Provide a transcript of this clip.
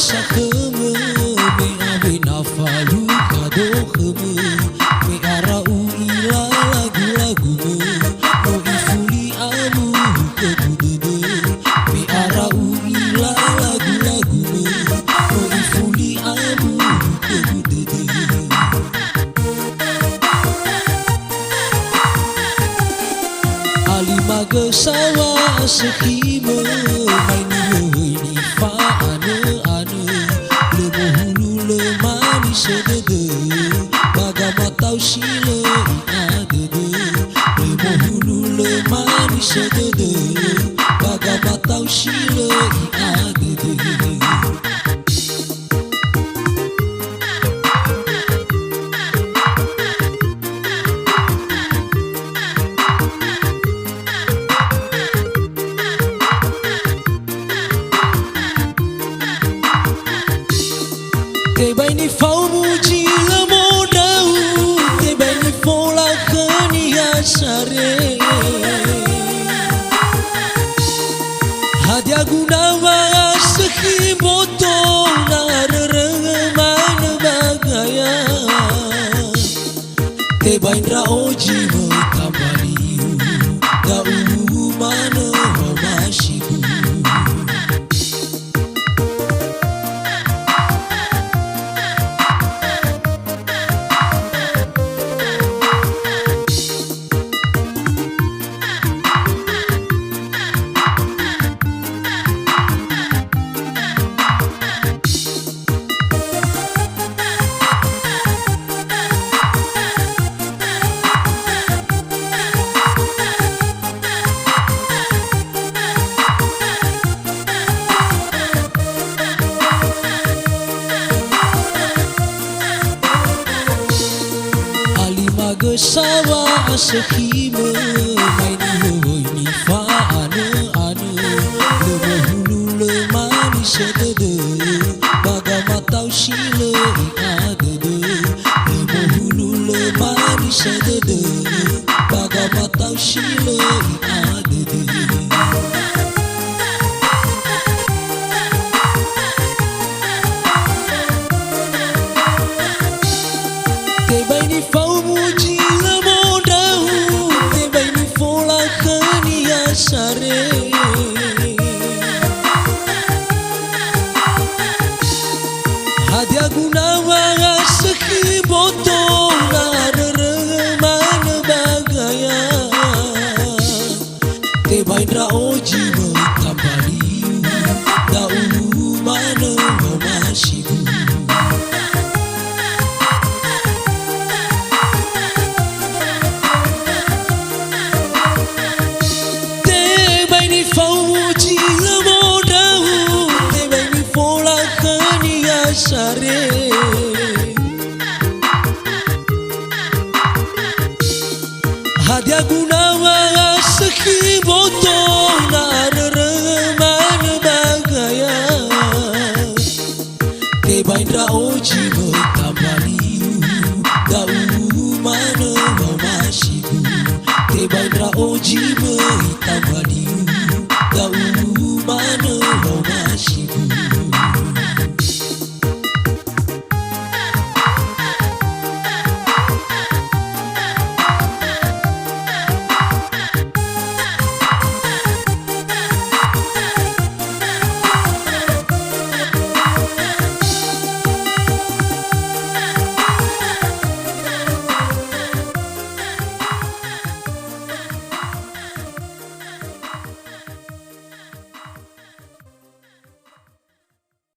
sakeme me ave nafalu kado keme me arau ila lagu-lagu no ifuli amu kebudede me arau ila lagu-lagu no ifuli amu kebudede. Alimaga sawa sekime maini fa ane lemo hulu le mani sedede baga matau sile adede lemo hulu le mani sedede baga matau sile adede. Te bai ni fau muji la modau te bai ni fola khani asare hadia gunawa sekhi boto na rereman bagaya te bai ra oji mo tambali da umana mashiku. Alimaga sawa sekime maini ni fa ane lemo hulu le mani sedede baga matau sile adede lemo hulu le mani sedede baga matau sile adede. Te bai ni fau muji la modau te bai ni fola khani asare hadia gunawa sekhi boto na rereman bagaya te bai ra oji mo tambali da umana mashiku. Sare hadia gunawa sekhi boto na rereman bagaya te bai ra oji mo tambali da umana mashiku te bai ra oji mo tambali da umana